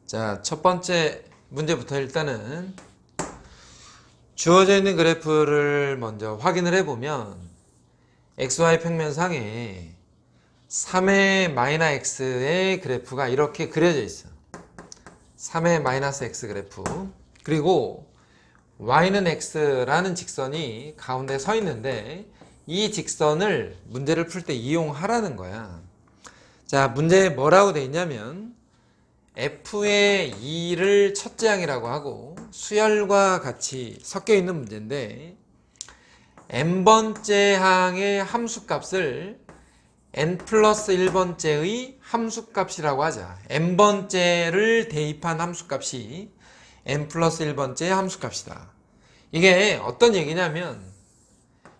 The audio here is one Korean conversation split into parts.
자, 첫 번째 문제부터 일단은 주어져 있는 그래프를 먼저 확인을 해보면 XY 평면상에 3의 마이너스 X의 그래프가 이렇게 그려져 있어. 3의 마이너스 X 그래프. 그리고 Y는 X라는 직선이 가운데 서 있는데 이 직선을 문제를 풀 때 이용하라는 거야. 자, 문제에 뭐라고 돼 있냐면 F의 2를 첫째 항이라고 하고 수열과 같이 섞여 있는 문제인데 n번째 항의 함수값을 n 플러스 1번째의 함수값이라고 하자. n번째를 대입한 함수값이 n 플러스 1번째의 함수값이다. 이게 어떤 얘기냐면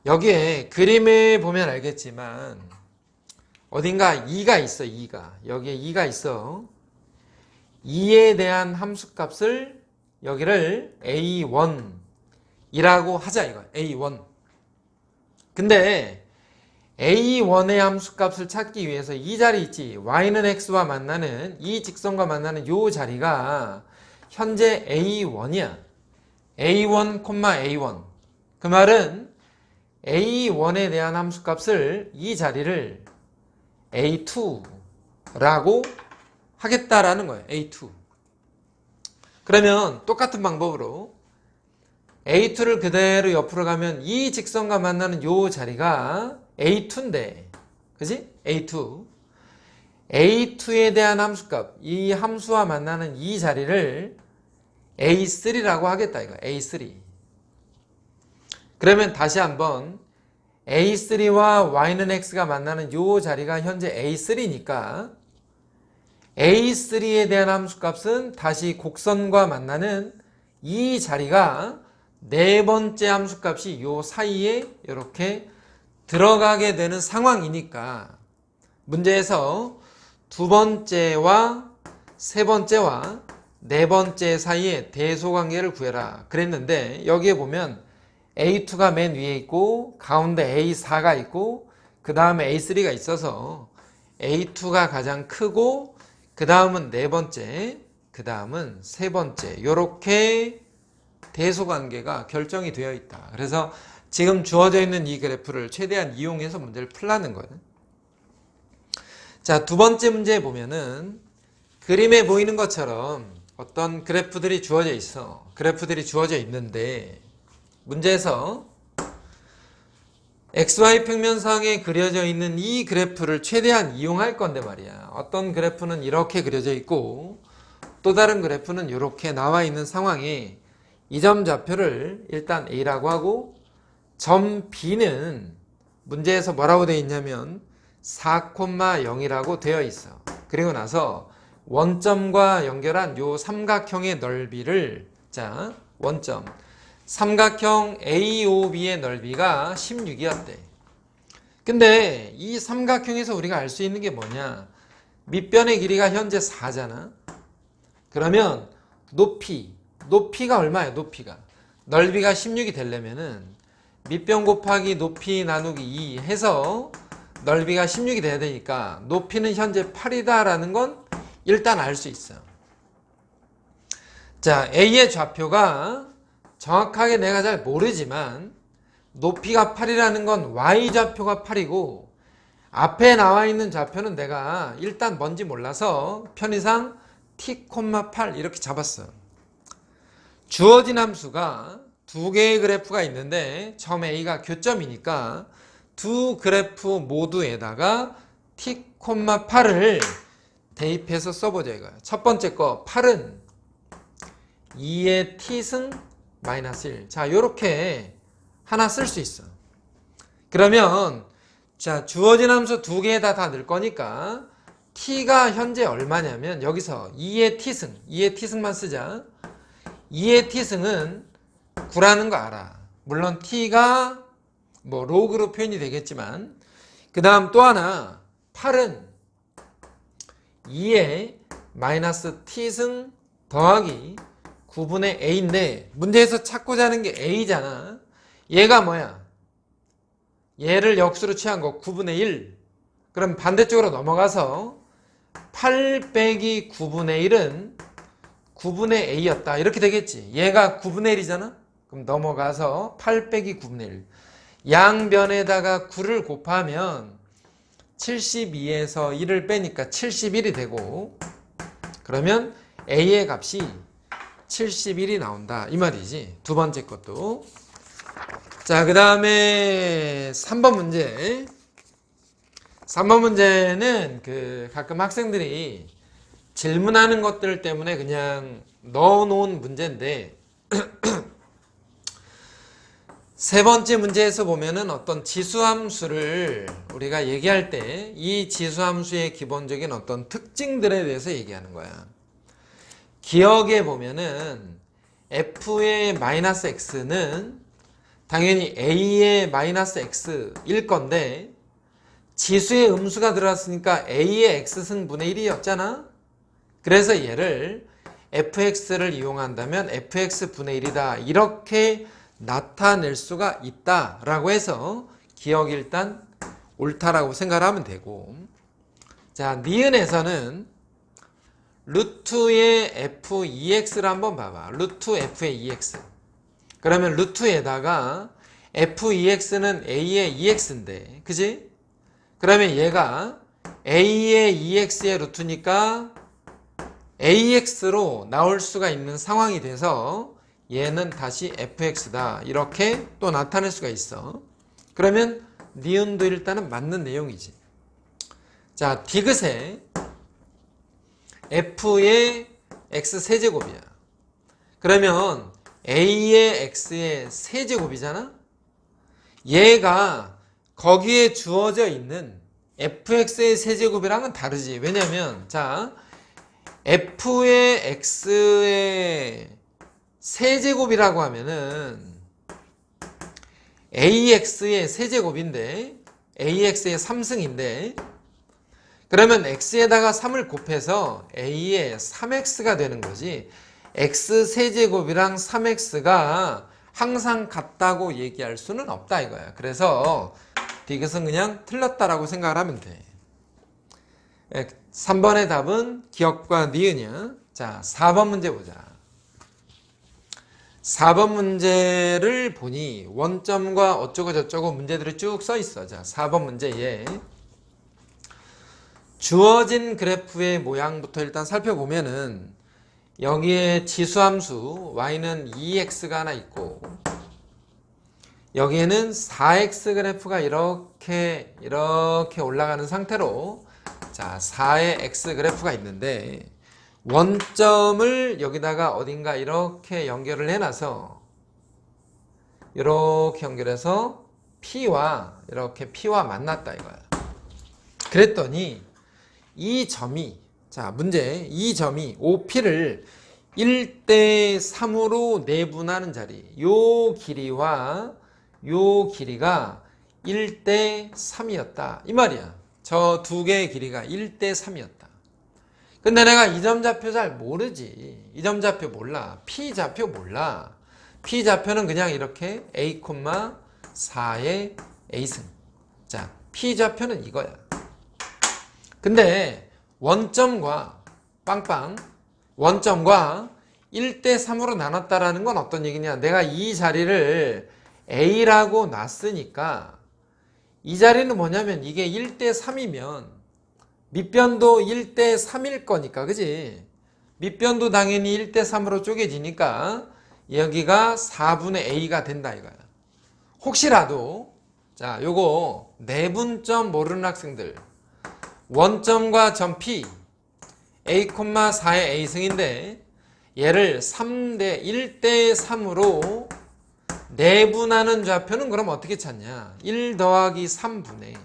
여기에 그림에 보면 알겠지만 어딘가 2가 있어. 2가 여기에 2가 있어. 2에 대한 함수값을 여기를 A1이라고 하자 이거. A1. 근데 A1의 함수값을 찾기 위해서 이 자리 있지. Y는 X와 만나는 이 직선과 만나는 이 자리가 현재 A1이야. A1, A1. 그 말은 A1에 대한 함수값을 이 자리를 A2라고 하겠다라는 거예요. A2. 그러면 똑같은 방법으로 A2를 그대로 옆으로 가면 이 직선과 만나는 이 자리가 A2인데, 그지? A2. A2에 대한 함수값, 이 함수와 만나는 이 자리를 A3라고 하겠다 이거. A3. 그러면 다시 한번 A3와 Y는 X가 만나는 이 자리가 현재 A3니까 A3에 대한 함수값은 다시 곡선과 만나는 이 자리가 네 번째 함수값이 요 사이에 이렇게 들어가게 되는 상황이니까 문제에서 두 번째와 세 번째와 네 번째 사이에 대소관계를 구해라 그랬는데 여기에 보면 A2가 맨 위에 있고 가운데 A4가 있고 그 다음에 A3가 있어서 A2가 가장 크고 그 다음은 네 번째, 그 다음은 세 번째 이렇게 대소관계가 결정이 되어 있다. 그래서 지금 주어져 있는 이 그래프를 최대한 이용해서 문제를 풀라는 거예요. 자, 두 번째 문제에 보면은 그림에 보이는 것처럼 어떤 그래프들이 주어져 있어. 그래프들이 주어져 있는데 문제에서 XY 평면상에 그려져 있는 이 그래프를 최대한 이용할 건데 말이야. 어떤 그래프는 이렇게 그려져 있고 또 다른 그래프는 이렇게 나와 있는 상황에 이 점 좌표를 일단 A라고 하고 점 B는 문제에서 뭐라고 되어 있냐면 4,0이라고 되어 있어. 그리고 나서 원점과 연결한 요 삼각형의 넓이를 자 원점 삼각형 AOB의 넓이가 16이었대. 근데 이 삼각형에서 우리가 알 수 있는 게 뭐냐? 밑변의 길이가 현재 4잖아. 그러면 높이가 얼마야? 높이가 넓이가 16이 되려면은 밑변 곱하기 높이 나누기 2 해서 넓이가 16이 돼야 되니까 높이는 현재 8이다라는 건 일단 알 수 있어. 자, A의 좌표가 정확하게 내가 잘 모르지만 높이가 8이라는 건 Y좌표가 8이고 앞에 나와 있는 좌표는 내가 일단 뭔지 몰라서 편의상 T,8 이렇게 잡았어. 주어진 함수가 두 개의 그래프가 있는데 점 A가 교점이니까 두 그래프 모두에다가 T,8을 대입해서 써보자 이거야. 첫 번째 거 8은 2의 T승 마이너스 1. 자, 요렇게 하나 쓸 수 있어. 그러면 자, 주어진 함수 두 개에다 다 넣을 거니까 t가 현재 얼마냐면 여기서 2의 t승만 쓰자. 2의 t승은 9라는 거 알아. 물론 t가 뭐 로그로 표현이 되겠지만 그 다음 또 하나 8은 2의 마이너스 t승 더하기 9분의 a인데 문제에서 찾고자 하는 게 a잖아. 얘가 뭐야? 얘를 역수로 취한 거 9분의 1. 그럼 반대쪽으로 넘어가서 8 빼기 9분의 1은 9분의 a였다. 이렇게 되겠지. 얘가 9분의 1이잖아? 그럼 넘어가서 8 빼기 9분의 1. 양변에다가 9를 곱하면 72에서 1을 빼니까 71이 되고, 그러면 a의 값이 71이 나온다. 이 말이지. 두 번째 것도. 자, 그 다음에 3번 문제. 3번 문제는 가끔 학생들이 질문하는 것들 때문에 그냥 넣어놓은 문제인데, 세 번째 문제에서 보면은 어떤 지수함수를 우리가 얘기할 때 이 지수함수의 기본적인 어떤 특징들에 대해서 얘기하는 거야. 기억에 보면은 f의 마이너스 x는 당연히 a의 마이너스 x일 건데, 지수의 음수가 들어갔으니까 a의 x승분의 1이었잖아. 그래서 얘를 fx를 이용한다면 fx분의 1이다. 이렇게 나타낼 수가 있다라고 해서 기억이 일단 옳다라고 생각을 하면 되고, 자, 니은에서는 루트의 f2x를 한번 봐봐. 루트 f의 2x. 그러면 루트에다가 f2x는 a의 2x인데, 그지? 그러면 얘가 a의 2x의 루트니까 ax로 나올 수가 있는 상황이 돼서 얘는 다시 fx다. 이렇게 또 나타낼 수가 있어. 그러면 니은도 일단은 맞는 내용이지. 자, 디귿에 f의 x 세제곱이야. 그러면 a의 x의 세제곱이잖아? 얘가 거기에 주어져 있는 fx의 세제곱이랑은 다르지. 왜냐면 자, f의 x의 세제곱이라고 하면은 ax의 세제곱인데, ax의 3승인데, 그러면 x에다가 3을 곱해서 a의 3x가 되는 거지. x 세제곱이랑 3x가 항상 같다고 얘기할 수는 없다 이거야. 그래서 디귿은 그냥 틀렸다라고 생각을 하면 돼. 3번의 답은 기억과 니은이야. 자, 4번 문제 보자. 4번 문제를 보니 원점과 어쩌고 저쩌고 문제들이 쭉 써 있어. 자, 4번 문제에 주어진 그래프의 모양부터 일단 살펴보면은 여기에 지수함수 y는 2x가 하나 있고, 여기에는 4x 그래프가 이렇게 올라가는 상태로, 자, 4의 x 그래프가 있는데, 원점을 여기다가 어딘가 이렇게 연결을 해놔서, 이렇게 연결해서 P와 이렇게 P와 만났다 이거야. 그랬더니 이 점이, 자, 문제, 이 점이 OP를 1대 3으로 내분하는 자리, 요 길이와 요 길이가 1대 3이었다 이 말이야. 저 두 개의 길이가 1대 3이었다. 근데 내가 이 점 좌표 잘 모르지. 이 점 좌표 몰라. P 좌표 몰라. P 좌표는 그냥 이렇게 A, 4의 A승. 자, P 좌표는 이거야. 근데 원점과 원점과 1대 3으로 나눴다라는 건 어떤 얘기냐. 내가 이 자리를 A라고 놨으니까 이 자리는 뭐냐면 이게 1대 3이면 밑변도 1대 3일 거니까, 그지? 밑변도 당연히 1대 3으로 쪼개지니까 여기가 4분의 A가 된다 이거야. 혹시라도, 자, 요거 내분점 모르는 학생들, 원점과 점 P, A, 4의 A승인데 얘를 1대 3으로 내분하는 좌표는 그럼 어떻게 찾냐? 1 더하기 3분의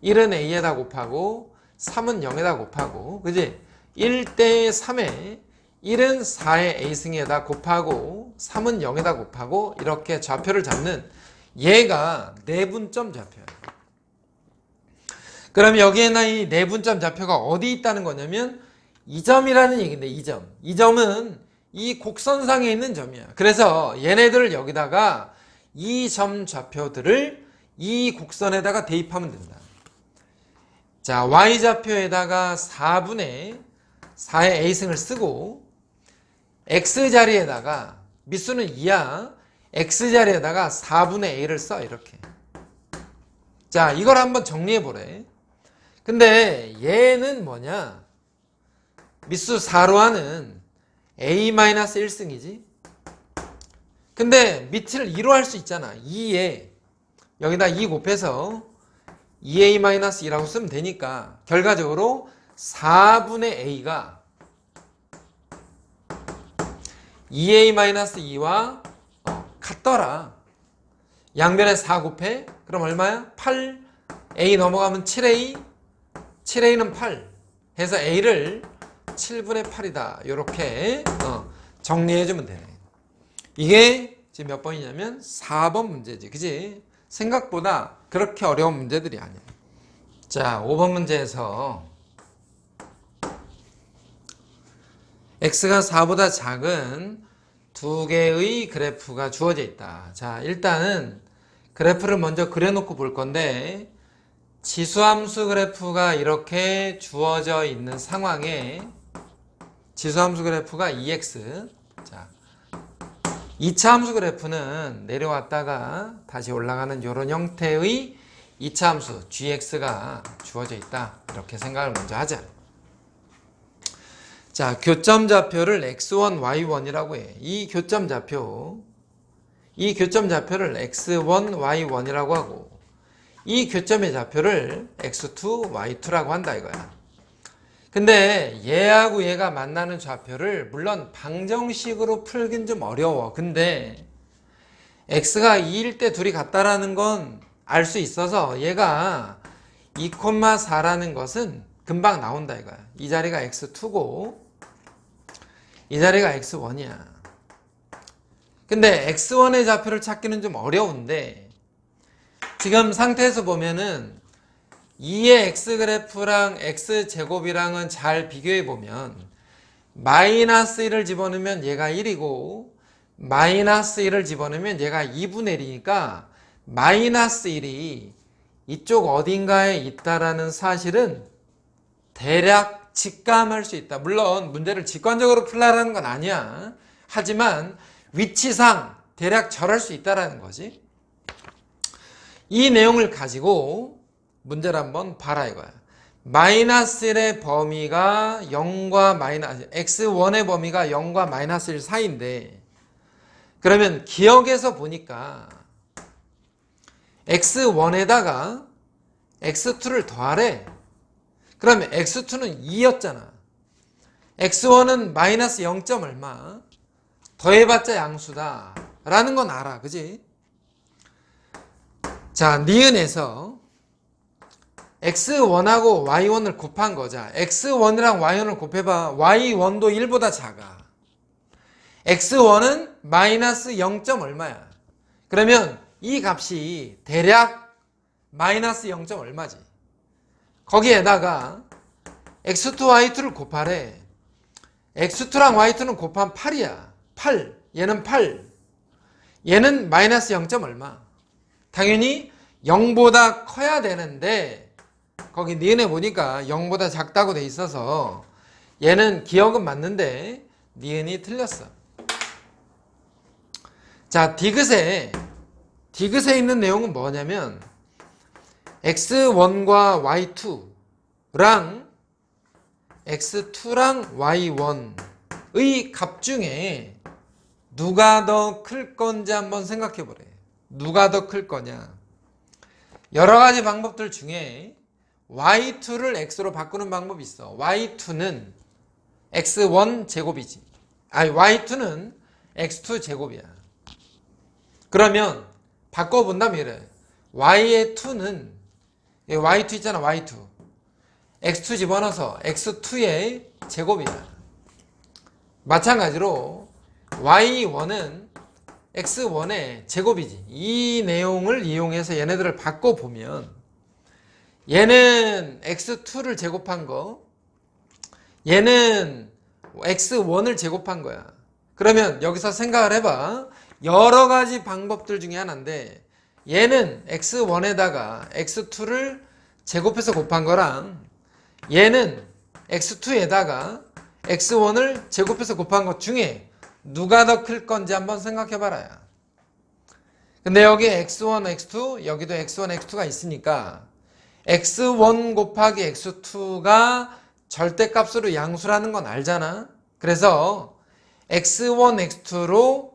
1은 A에다 곱하고 3은 0에다 곱하고, 그지? 1대 3에 1은 4의 A승에다 곱하고 3은 0에다 곱하고 이렇게 좌표를 잡는 얘가 내분점 좌표야. 그럼 여기에나 이 내분점 좌표가 어디 있다는 거냐면 이 점이라는 얘기인데, 이 점. 이 점은 이 곡선상에 있는 점이야. 그래서 얘네들을 여기다가 이 점 좌표들을 이 곡선에다가 대입하면 된다. 자, y좌표에다가 4분의 4의 a승을 쓰고 x자리에다가 밑수는 2야. x자리에다가 4분의 a를 써. 이렇게. 자, 이걸 한번 정리해 보래. 근데 얘는 뭐냐? 밑수 4로 하는 a-1승이지. 근데 밑을 2로 할 수 있잖아. 2에 여기다 2 곱해서 2a-2라고 쓰면 되니까 결과적으로 4분의 a가 2a-2와 같더라. 양변에 4 곱해? 그럼 얼마야? 8. a 넘어가면 7a. 7a는 8. 해서 a를 7분의 8이다. 이렇게 정리해주면 되네. 이게 지금 몇 번이냐면 4번 문제지. 그지? 생각보다 그렇게 어려운 문제들이 아니야. 자, 5번 문제에서 x가 4보다 작은 두 개의 그래프가 주어져 있다. 자, 일단은 그래프를 먼저 그려놓고 볼 건데 지수함수 그래프가 이렇게 주어져 있는 상황에 지수함수 그래프가 2x. 자, 2차 함수 그래프는 내려왔다가 다시 올라가는 이런 형태의 2차 함수 gx가 주어져 있다. 이렇게 생각을 먼저 하자. 자, 교점 좌표를 x1, y1이라고 해. 이 교점 좌표를 x1, y1이라고 하고 이 교점의 좌표를 x2, y2라고 한다 이거야. 근데 얘하고 얘가 만나는 좌표를 물론 방정식으로 풀긴 좀 어려워. 근데 x가 2일 때 둘이 같다라는 건 알 수 있어서 얘가 2,4라는 것은 금방 나온다 이거야. 이 자리가 x2고 이 자리가 x1이야. 근데 x1의 좌표를 찾기는 좀 어려운데 지금 상태에서 보면은 2의 x그래프랑 x제곱이랑은 잘 비교해보면 마이너스 1을 집어넣으면 얘가 1이고 마이너스 1을 집어넣으면 얘가 2분의 1이니까 마이너스 1이 이쪽 어딘가에 있다라는 사실은 대략 직감할 수 있다. 물론 문제를 직관적으로 풀라라는 건 아니야. 하지만 위치상 대략 절할 수 있다라는 거지. 이 내용을 가지고 문제를 한번 봐라 이거야. 마이너스 1의 범위가 0과 마이너스 x1의 범위가 0과 마이너스 1 사이인데 그러면 기억에서 보니까 x1에다가 x2를 더하래. 그러면 x2는 2였잖아. x1은 마이너스 0. 얼마 더해봤자 양수다 라는 건 알아. 그지? 자, 니은에서 x1하고 y1을 곱한 거자. x1이랑 y1을 곱해봐. y1도 1보다 작아. x1은 마이너스 0. 얼마야. 그러면 이 값이 대략 마이너스 0. 얼마지. 거기에다가 x2, y2를 곱하래. x2랑 y2는 곱하면 8이야. 8. 얘는 8. 얘는 마이너스 0. 얼마. 당연히 0보다 커야 되는데 거기 니은에 보니까 0보다 작다고 돼 있어서 얘는 기억은 맞는데 니은이 틀렸어. 자, 디귿에 있는 내용은 뭐냐면 x1과 y2랑 x2랑 y1의 값 중에 누가 더 클 건지 한번 생각해 보래. 누가 더 클 거냐. 여러 가지 방법들 중에 y2를 x로 바꾸는 방법이 있어. y2는 x1 제곱이지. 아니, y2는 x2 제곱이야. 그러면 바꿔본다면 이래. y의 2는 y2 있잖아. y2 x2 집어넣어서 x2의 제곱이야. 마찬가지로 y1은 x1의 제곱이지. 이 내용을 이용해서 얘네들을 바꿔보면 얘는 x2를 제곱한 거, 얘는 x1을 제곱한 거야. 그러면 여기서 생각을 해봐. 여러 가지 방법들 중에 하나인데 얘는 x1에다가 x2를 제곱해서 곱한 거랑 얘는 x2에다가 x1을 제곱해서 곱한 것 중에 누가 더 클 건지 한번 생각해 봐라. 근데 여기 x1, x2, 여기도 x1, x2가 있으니까 x1 곱하기 x2가 절대값으로 양수라는 건 알잖아. 그래서 x1, x2로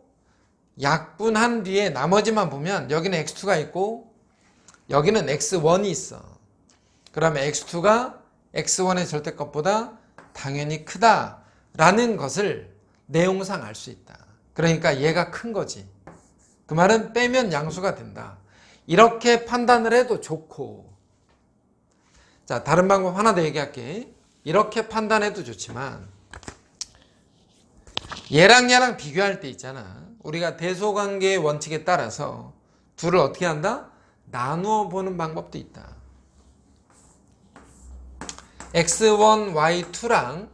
약분한 뒤에 나머지만 보면 여기는 x2가 있고 여기는 x1이 있어. 그러면 x2가 x1의 절대값보다 당연히 크다라는 것을 내용상 알 수 있다. 그러니까 얘가 큰 거지. 그 말은 빼면 양수가 된다. 이렇게 판단을 해도 좋고, 자, 다른 방법 하나 더 얘기할게. 이렇게 판단해도 좋지만 얘랑 비교할 때 있잖아. 우리가 대소관계의 원칙에 따라서 둘을 어떻게 한다? 나누어 보는 방법도 있다. x1, y2랑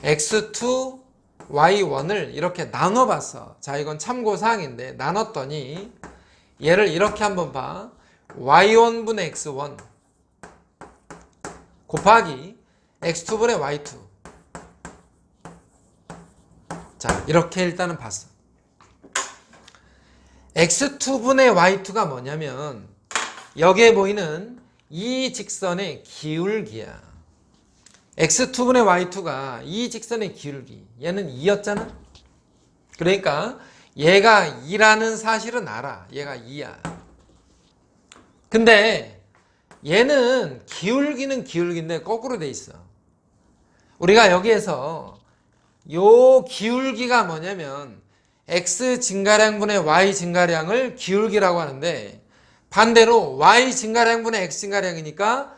x2, y1을 이렇게 나눠봤어. 자, 이건 참고사항인데 나눴더니 얘를 이렇게 한번 봐. y1분의 x1 곱하기 x2분의 y2. 자, 이렇게 일단은 봤어. x2분의 y2가 뭐냐면 여기에 보이는 이 직선의 기울기야. x2분의 y2가 이 직선의 기울기. 얘는 2였잖아. 그러니까 얘가 2라는 사실은 알아. 얘가 2야. 근데 얘는 기울기는 기울기인데 거꾸로 돼 있어. 우리가 여기에서 요 기울기가 뭐냐면 x 증가량분의 y 증가량을 기울기라고 하는데 반대로 y 증가량분의 x 증가량이니까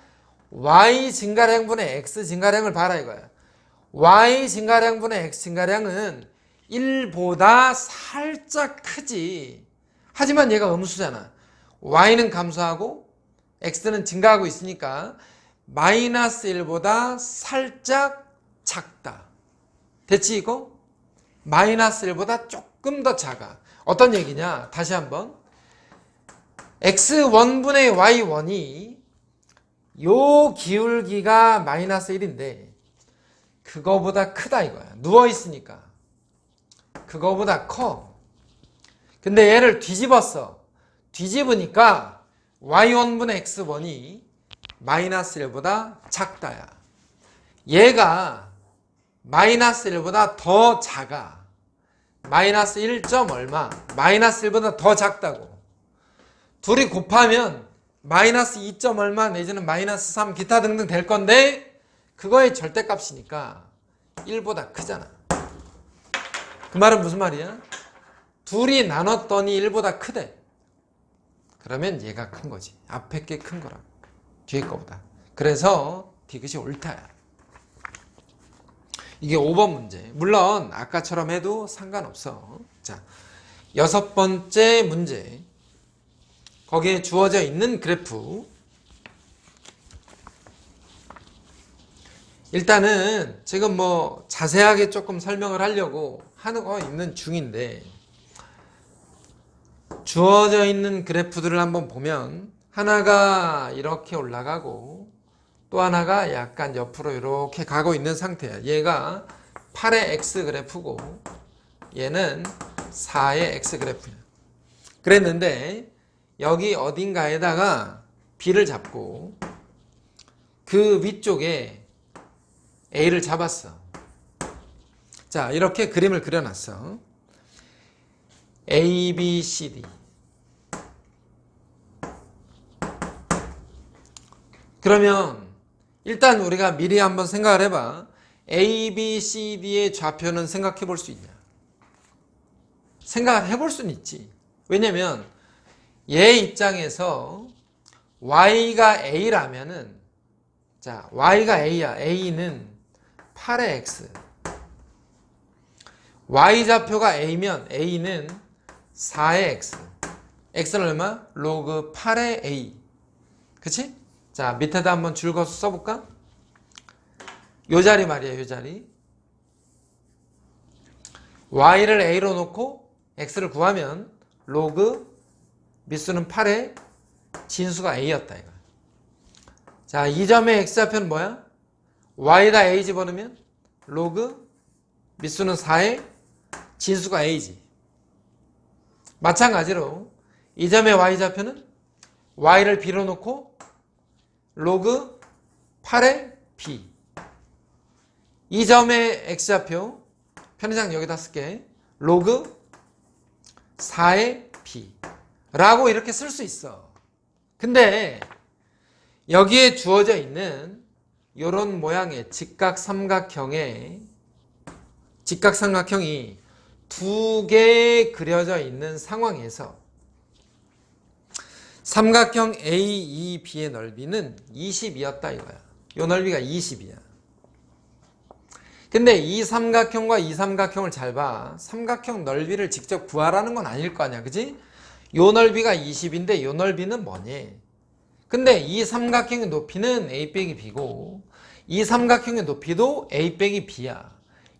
y 증가량분의 x 증가량을 봐라 이거야. y 증가량분의 x 증가량은 1보다 살짝 크지. 하지만 얘가 음수잖아. y는 감소하고 x는 증가하고 있으니까 마이너스 1보다 살짝 작다. 됐지 이거? 마이너스 1보다 조금 더 작아. 어떤 얘기냐? 다시 한번. x1분의 y1이 요 기울기가 마이너스 1인데 그거보다 크다 이거야. 누워있으니까 그거보다 커. 근데 얘를 뒤집었어. 뒤집으니까 y1분의 x1이 마이너스 1보다 작다야. 얘가 마이너스 1보다 더 작아. 마이너스 1점 얼마? 마이너스 1보다 더 작다고. 둘이 곱하면 마이너스 2점 얼마 내지는 마이너스 3 기타 등등 될 건데 그거의 절대값이니까 1보다 크잖아. 그 말은 무슨 말이야? 둘이 나눴더니 1보다 크대. 그러면 얘가 큰 거지. 앞에 게 큰 거라고. 뒤에 거보다. 그래서 디귿이 옳다야. 이게 5번 문제. 물론 아까처럼 해도 상관없어. 자, 6번째 문제. 거기에 주어져 있는 그래프. 일단은 지금 뭐 자세하게 조금 설명을 하려고 하고 있는 중인데 주어져 있는 그래프들을 한번 보면 하나가 이렇게 올라가고 또 하나가 약간 옆으로 이렇게 가고 있는 상태야. 얘가 8의 X 그래프고 얘는 4의 X 그래프야. 그랬는데 여기 어딘가에다가 B를 잡고 그 위쪽에 A를 잡았어. 자, 이렇게 그림을 그려놨어. A, B, C, D. 그러면 일단 우리가 미리 한번 생각을 해봐. A, B, C, D의 좌표는 생각해 볼 수 있냐? 생각을 해볼 수는 있지. 왜냐면 얘 입장에서 Y가 A라면은 자, Y가 A야. A는 8의 X. Y 좌표가 A면 A는 4의 X. X는 얼마? 로그 8의 A. 그치? 자, 밑에다 한번 줄 그어서 써볼까? 요 자리 말이야, 요 자리. Y를 A로 놓고 X를 구하면 로그 밑수는 8에 진수가 A였다, 이거. 자, 이 점의 X좌표는 뭐야? y에다 a 집어넣으면 로그 밑수는 4에 진수가 a지. 마찬가지로 이 점의 y좌표는 y를 b로 놓고 로그 8의 b. 이 점의 x좌표 편의상 여기다 쓸게. 로그 4의 b 라고 이렇게 쓸 수 있어. 근데 여기에 주어져 있는 이런 모양의 직각삼각형이 두 개 그려져 있는 상황에서 삼각형 AEB의 넓이는 20이었다 이거야. 이 넓이가 20이야. 근데 이 삼각형과 이 삼각형을 잘 봐. 삼각형 넓이를 직접 구하라는 건 아닐 거 아니야. 그지? 요 넓이가 20인데 요 넓이는 뭐니? 근데 이 삼각형의 높이는 A 빼기 B고 이 삼각형의 높이도 A 빼기 B야.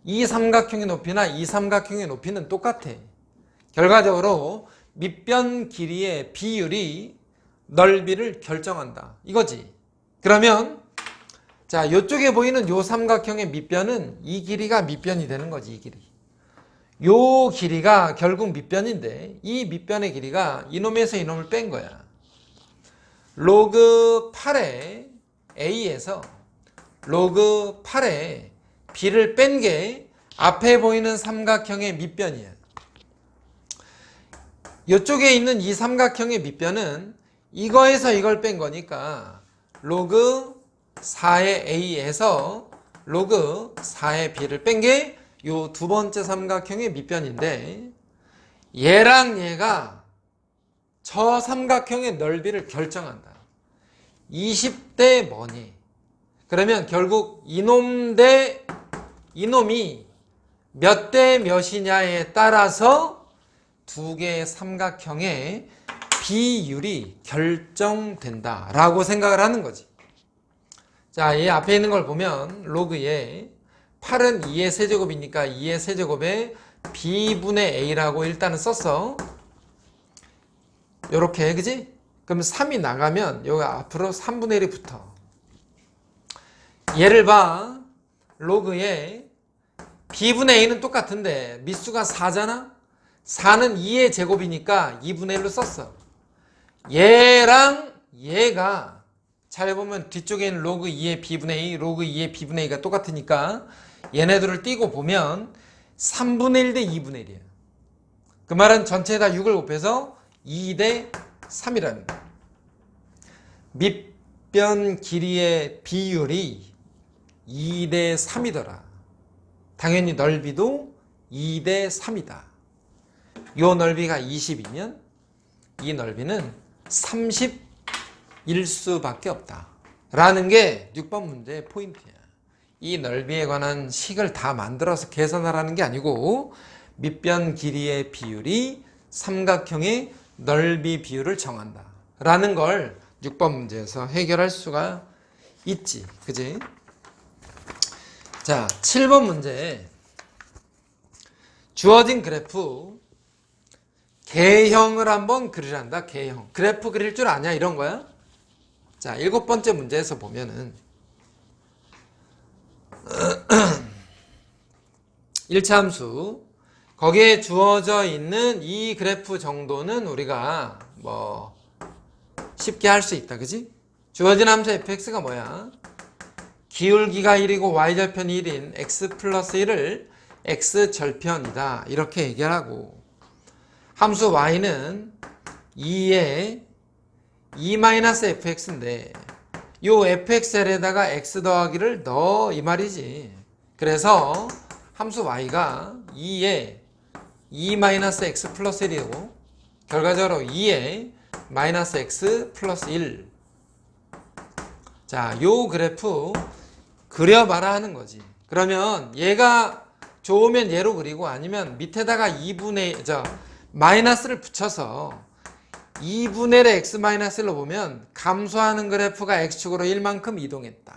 이 삼각형의 높이나 이 삼각형의 높이는 똑같아. 결과적으로 밑변 길이의 비율이 넓이를 결정한다. 이거지. 그러면 자, 요쪽에 보이는 요 삼각형의 밑변은 이 길이가 밑변이 되는 거지, 이 길이. 요 길이가 결국 밑변인데 이 밑변의 길이가 이놈에서 이놈을 뺀 거야. 로그 8의 A에서 로그 8의 B를 뺀 게 앞에 보이는 삼각형의 밑변이야. 이쪽에 있는 이 삼각형의 밑변은 이거에서 이걸 뺀 거니까 로그 4의 A에서 로그 4의 B를 뺀 게 요 두 번째 삼각형의 밑변인데 얘랑 얘가 저 삼각형의 넓이를 결정한다. 20대 뭐니? 그러면 결국 이놈 대 이놈이 몇 대 몇이냐에 따라서 두 개의 삼각형의 비율이 결정된다 라고 생각을 하는 거지. 자, 이 앞에 있는 걸 보면 로그에 8은 2의 세제곱이니까 2의 세제곱에 b분의 a라고 일단은 썼어. 요렇게, 그지? 그럼 3이 나가면 여기 앞으로 3분의 1이 붙어. 얘를 봐. 로그에 b분의 a는 똑같은데 밑수가 4잖아? 4는 2의 제곱이니까 2분의 1로 썼어. 얘랑 얘가 잘 보면 뒤쪽에 있는 로그 2의 b분의 a, 로그 2의 b분의 a가 똑같으니까 얘네들을 띄고 보면 3분의 1 대 2분의 1이야. 그 말은 전체에다 6을 곱해서 2 대 3이라는 거야. 밑변 길이의 비율이 2 대 3이더라. 당연히 넓이도 2 대 3이다. 요 넓이가 20이면 이 넓이는 30일 수밖에 없다. 라는 게 6번 문제의 포인트야. 이 넓이에 관한 식을 다 만들어서 계산하라는 게 아니고 밑변 길이의 비율이 삼각형의 넓이 비율을 정한다. 라는 걸 6번 문제에서 해결할 수가 있지. 그지? 자, 7번 문제. 주어진 그래프 개형을 한번 그리란다. 개형. 그래프 그릴 줄 아냐? 이런 거야? 자, 7번째 문제에서 보면은 1차 함수 거기에 주어져 있는 이 그래프 정도는 우리가 뭐 쉽게 할 수 있다. 그지? 주어진 함수 fx가 뭐야? 기울기가 1이고 y절편이 1인 x 플러스 1을 x절편이다. 이렇게 얘기하고 함수 y는 2에 2-fx인데 요 fxl에다가 x 더하기를 넣어 이 말이지. 그래서 함수 y가 2에 2-x 플러스 1이고 결과적으로 2에 마이너스 x 플러스 1. 자, 요 그래프 그려봐라 하는 거지. 그러면 얘가 좋으면 얘로 그리고 아니면 밑에다가 마이너스를 붙여서 2분의 1의 x 마이너스 1로 보면 감소하는 그래프가 x축으로 1만큼 이동했다.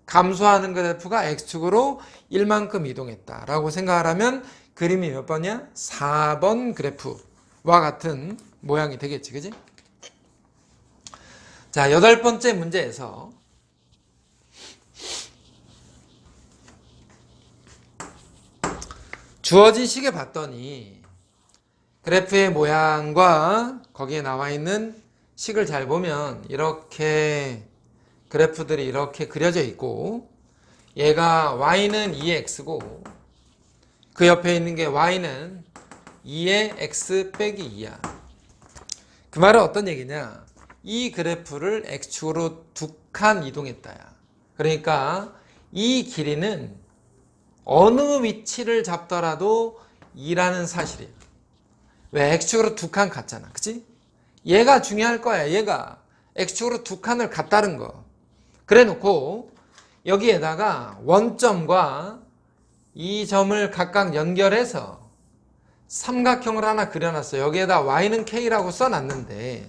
감소하는 그래프가 x축으로 1만큼 이동했다. 라고 생각을 하면 그림이 몇 번이야? 4번 그래프와 같은 모양이 되겠지. 그지? 자, 8번째 문제에서 주어진 식에 봤더니 그래프의 모양과 거기에 나와 있는 식을 잘 보면 이렇게 그래프들이 이렇게 그려져 있고, 얘가 y는 2x고 그 옆에 있는 게 y는 2의 x 빼기 2야. 그 말은 어떤 얘기냐? 이 그래프를 x축으로 두 칸 이동했다야. 그러니까 이 길이는 어느 위치를 잡더라도 2라는 사실이야. 왜? x축으로 두 칸 갔잖아. 그치? 얘가 중요할 거야. 얘가 x축으로 두 칸을 갔다는 거. 그래 놓고 여기에다가 원점과 이 점을 각각 연결해서 삼각형을 하나 그려놨어. 여기에다 y는 k라고 써놨는데,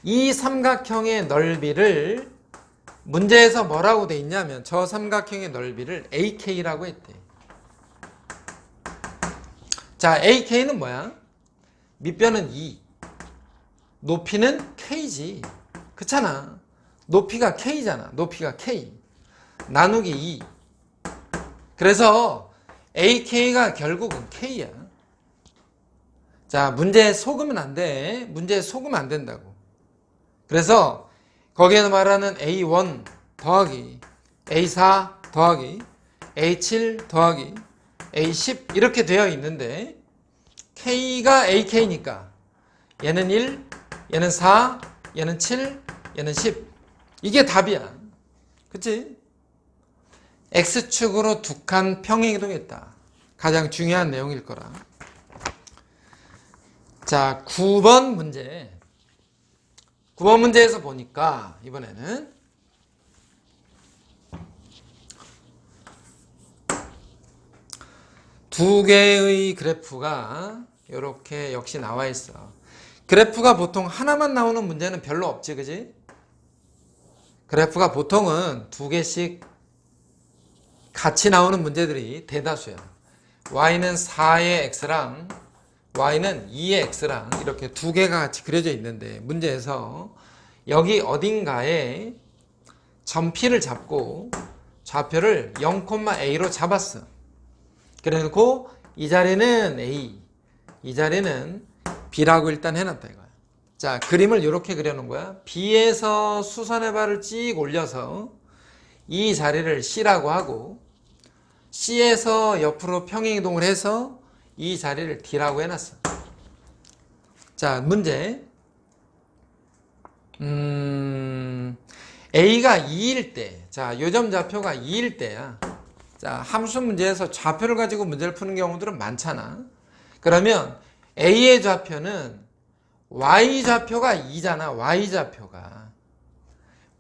이 삼각형의 넓이를 문제에서 뭐라고 돼 있냐면 저 삼각형의 넓이를 ak라고 했대. 자, ak는 뭐야? 밑변은 2, 높이는 k지. 그렇잖아. 높이가 k잖아. 높이가 k 나누기 2. 그래서 ak가 결국은 k야. 자, 문제에 속으면 안 돼. 문제에 속으면 안 된다고. 그래서 거기에 말하는 A1 더하기 A4 더하기 A7 더하기 A10 이렇게 되어 있는데, K가 AK니까 얘는 1, 얘는 4, 얘는 7, 얘는 10. 이게 답이야. 그치? X축으로 두 칸 평행이동했다. 가장 중요한 내용일 거라. 자, 9번 문제. 9번 문제에서 보니까 이번에는 두 개의 그래프가 이렇게 역시 나와 있어. 그래프가 보통 하나만 나오는 문제는 별로 없지, 그지? 그래프가 보통은 두 개씩 같이 나오는 문제들이 대다수야. y는 4의 x랑 y는 2의 x랑 이렇게 두 개가 같이 그려져 있는데, 문제에서 여기 어딘가에 점 P를 잡고 좌표를 0,a로 잡았어. 그래놓고 이 자리는 a, 이 자리는 b라고 일단 해놨다 이거야. 자, 그림을 이렇게 그려놓은 거야. B에서 수선의 발을 찍 올려서 이 자리를 C라고 하고, C에서 옆으로 평행이동을 해서 이 자리를 D라고 해놨어. 자, 문제. A가 2일 때, 자, 요점 좌표가 2일 때야. 자, 함수 문제에서 좌표를 가지고 문제를 푸는 경우들은 많잖아. 그러면 A의 좌표는 Y좌표가 2잖아. Y좌표가.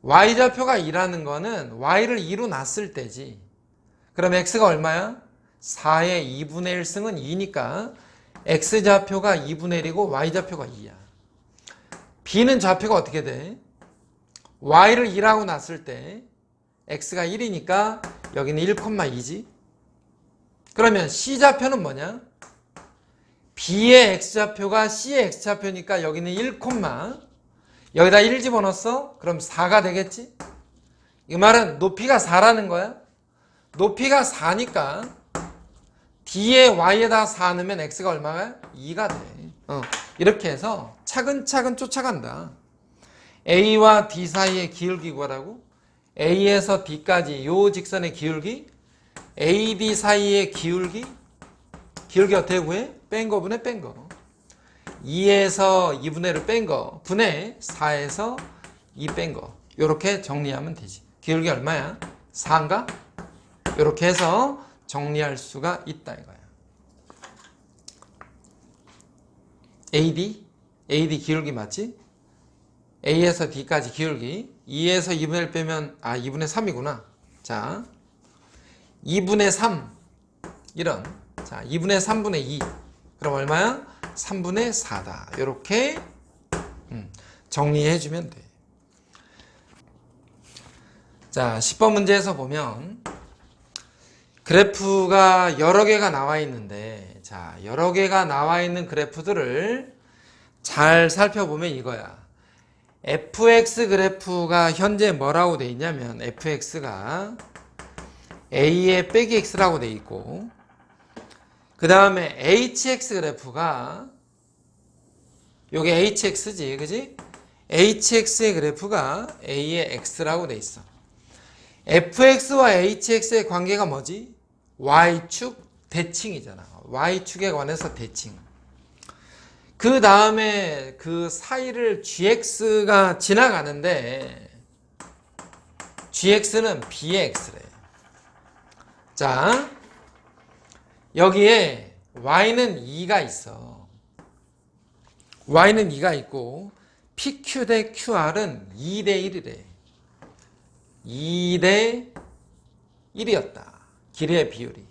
Y좌표가 2라는 거는 Y를 2로 놨을 때지. 그럼 X가 얼마야? 4의 2분의 1승은 2니까 X좌표가 2분의 1이고 Y좌표가 2야. B는 좌표가 어떻게 돼? Y를 2라고 놨을 때 X가 1이니까 여기는 1,2지. 그러면 C좌표는 뭐냐? B의 X좌표가 C의 X좌표니까 여기는 1, 여기다 1 집어넣었어? 그럼 4가 되겠지? 이 말은 높이가 4라는 거야. 높이가 4니까 D에 Y에다 4 넣으면 X가 얼마야? 2가 돼. 이렇게 해서 차근차근 쫓아간다. A와 D 사이의 기울기 구하라고? A에서 D까지 요 직선의 기울기, AD 사이의 기울기 어떻게 구해? 뺀 거 분의 뺀 거. 2에서 2분의 1을 뺀 거 분의 4에서 2 뺀 거. 요렇게 정리하면 되지. 기울기 얼마야? 4인가? 요렇게 해서 정리할 수가 있다 이거야. AD 기울기 맞지? A에서 D까지 기울기 2에서 2분의 1 빼면 2분의 3이구나. 자, 2분의 3 이런. 자, 2분의 3분의 2 그럼 얼마야? 3분의 4다. 이렇게 정리해주면 돼. 자, 10번 문제에서 보면 그래프가 여러 개가 나와 있는데, 자, 여러 개가 나와 있는 그래프들을 잘 살펴보면 이거야. fx 그래프가 현재 뭐라고 돼 있냐면 fx가 a의 빼기 x라고 돼 있고, 그 다음에 hx 그래프가 요게 hx지, 그지? hx의 그래프가 a의 x라고 돼 있어. fx와 hx의 관계가 뭐지? y축 대칭이잖아. y축에 관해서 대칭. 그 다음에 그 사이를 gx가 지나가는데 gx는 b의 x래. 자, 여기에 y는 2가 있어. y는 2가 있고 pq 대 qr은 2대 1이래. 2대 1이었다. 길이의 비율이.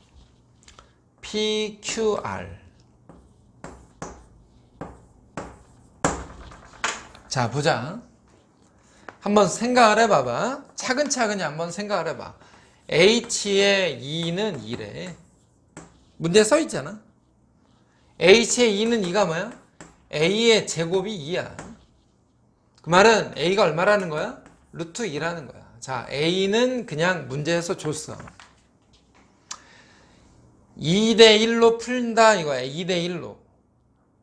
PQR. 자, 보자. 한번 생각을 해봐봐. 차근차근히 한번 생각을 해봐. H의 2는 2래. 문제 써 있잖아. H의 2는 2가 뭐야? A의 제곱이 2야. 그 말은 A가 얼마라는 거야? 루트 2라는 거야. 자, A는 그냥 문제에서 줬어. 2대 1로 풀린다 이거야. 2대 1로.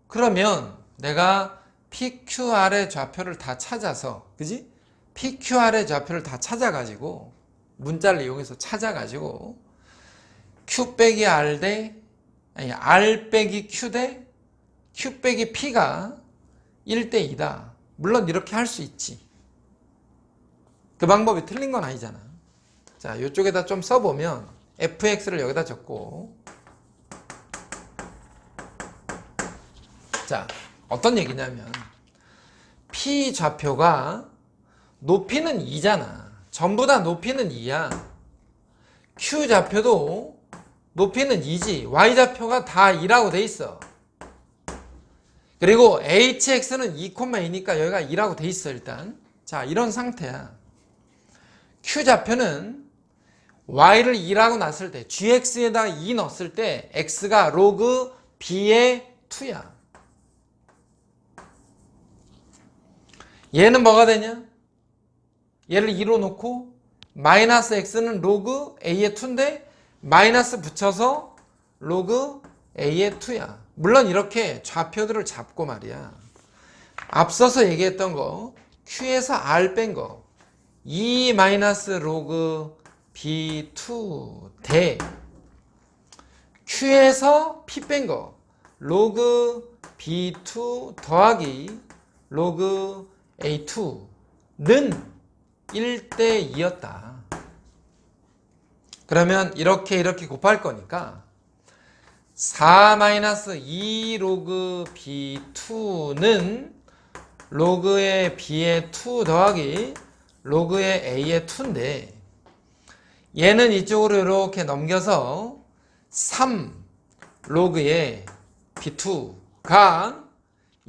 그러면 내가 PQR의 좌표를 다 찾아서, 그지? PQR의 좌표를 다 찾아가지고, 문자를 이용해서 찾아가지고, Q 빼기 R 대, 아니, R 빼기 Q 대 Q 빼기 P가 1대 2다. 물론 이렇게 할 수 있지. 그 방법이 틀린 건 아니잖아. 자, 이쪽에다 좀 써보면 fx를 여기다 적고, 자, 어떤 얘기냐면 p 좌표가 높이는 2잖아. 전부 다 높이는 2야. q 좌표도 높이는 2지. y 좌표가 다 2라고 돼 있어. 그리고 hx는 2,2니까 여기가 2라고 돼 있어 일단. 자, 이런 상태야. q 좌표는 y를 2라고 놨을 때 gx에다 2 넣었을 때 x가 로그 b의 2야. 얘는 뭐가 되냐? 얘를 2로 놓고 마이너스 x는 로그 a의 2인데 마이너스 붙여서 로그 a의 2야. 물론 이렇게 좌표들을 잡고 말이야. 앞서서 얘기했던 거 q에서 r 뺀 거 2 마이너스 로그 b2 대 q에서 p 뺀 거 로그 b2 더하기 로그 a2는 1대 2였다. 그러면 이렇게 곱할 거니까 4 마이너스 2 로그 b2는 로그의 b의 2 더하기 로그의 a의 2인데 얘는 이쪽으로 이렇게 넘겨서 3 로그의 b2가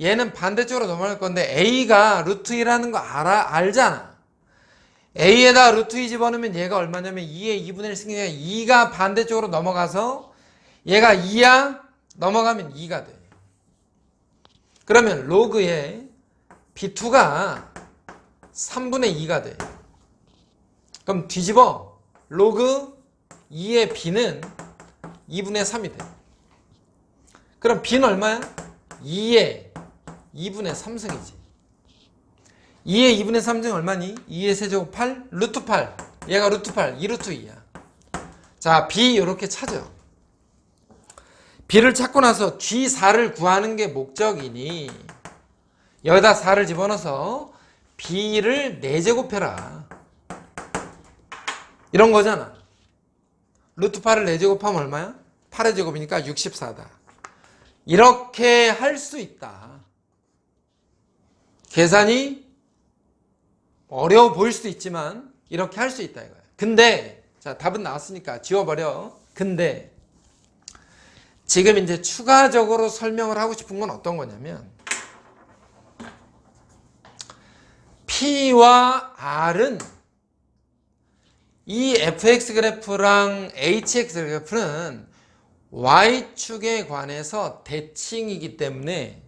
얘는 반대쪽으로 넘어갈 건데 a가 루트 2라는 거 알잖아. a에다 루트 2 집어넣으면 얘가 얼마냐면 2의 2분의 1 승리가 2가 반대쪽으로 넘어가서 얘가 2야 넘어가면 2가 돼. 그러면 로그의 b2가 3분의 2가 돼. 그럼 뒤집어 로그 2의 b는 2분의 3이 돼. 그럼 b는 얼마야? 2의 2분의 3승이지. 2의 2분의 3승 얼마니? 2의 세제곱 8? 루트 8. 얘가 루트 8. 2루트 2야. 자, b 이렇게 찾아. b를 찾고 나서 g4를 구하는 게 목적이니 여기다 4를 집어넣어서 b를 4제곱해라. 이런 거잖아. 루트 8을 4제곱하면 얼마야? 8의 제곱이니까 64다. 이렇게 할 수 있다. 계산이 어려워 보일 수도 있지만 이렇게 할 수 있다 이거야. 근데 자, 답은 나왔으니까 지워버려. 근데 지금 이제 추가적으로 설명을 하고 싶은 건 어떤 거냐면 P와 R은 이 fx 그래프랑 hx 그래프는 y축에 관해서 대칭이기 때문에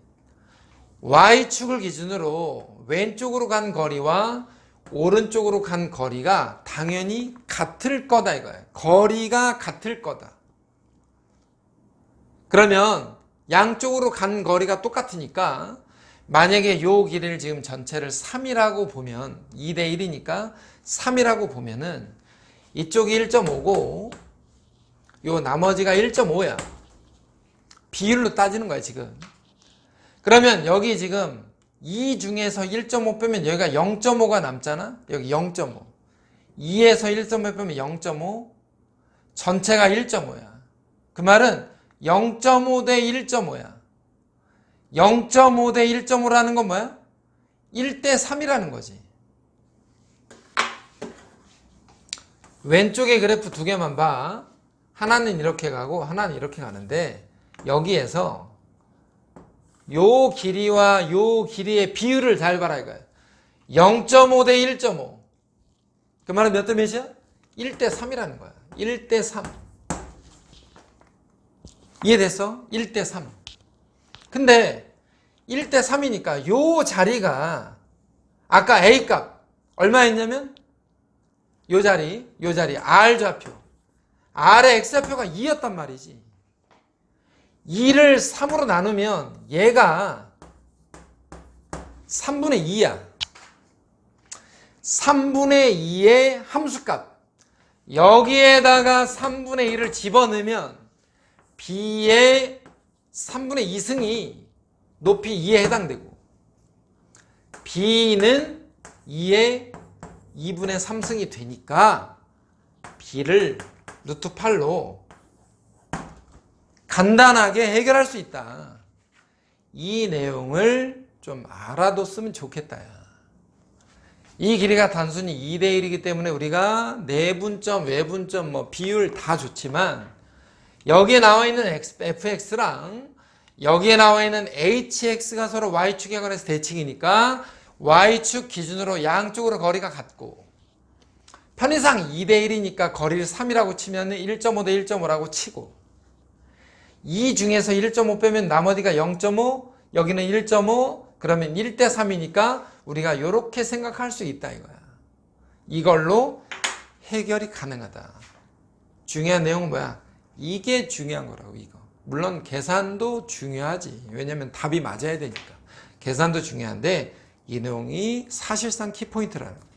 y축을 기준으로 왼쪽으로 간 거리와 오른쪽으로 간 거리가 당연히 같을 거다 이거야. 거리가 같을 거다. 그러면 양쪽으로 간 거리가 똑같으니까 만약에 요 길이를 지금 전체를 3이라고 보면 2대 1이니까 3이라고 보면은 이쪽이 1.5고 요 나머지가 1.5야. 비율로 따지는 거야 지금. 그러면 여기 지금 2 중에서 1.5 빼면 여기가 0.5가 남잖아. 여기 0.5. 2에서 1.5 빼면 0.5. 전체가 1.5야. 그 말은 0.5 대 1.5야. 0.5 대 1.5라는 건 뭐야? 1대 3이라는 거지. 왼쪽에 그래프 두 개만 봐. 하나는 이렇게 가고 하나는 이렇게 가는데 여기에서 요 길이와 요 길이의 비율을 잘 봐라 이거야. 0.5 대 1.5. 그 말은 몇 대 몇이야? 1대 3이라는 거야. 1대 3. 이해됐어? 1대 3. 근데 1대 3이니까 요 자리가 아까 A값 얼마였냐면 요 자리 R 좌표 R의 X좌표가 2였단 말이지. 2를 3으로 나누면 얘가 3분의 2야. 3분의 2의 함수값 여기에다가 3분의 1을 집어넣으면 B의 3분의 2승이 높이 2에 해당되고 B는 2의 2분의 3승이 되니까 B를 루트 8로 간단하게 해결할 수 있다. 이 내용을 좀 알아뒀으면 좋겠다. 이 길이가 단순히 2대 1이기 때문에 우리가 내분점, 외분점, 뭐 비율 다 좋지만 여기에 나와 있는 fx랑 여기에 나와 있는 hx가 서로 y축에 관해서 대칭이니까 y축 기준으로 양쪽으로 거리가 같고 편의상 2대 1이니까 거리를 3이라고 치면 1.5 대 1.5라고 치고 2 중에서 1.5 빼면 나머지가 0.5 여기는 1.5 그러면 1대 3이니까 우리가 이렇게 생각할 수 있다 이거야. 이걸로 해결이 가능하다. 중요한 내용은 뭐야? 이게 중요한 거라고 이거. 물론 계산도 중요하지. 왜냐면 답이 맞아야 되니까. 계산도 중요한데 이 내용이 사실상 키포인트라는 거야.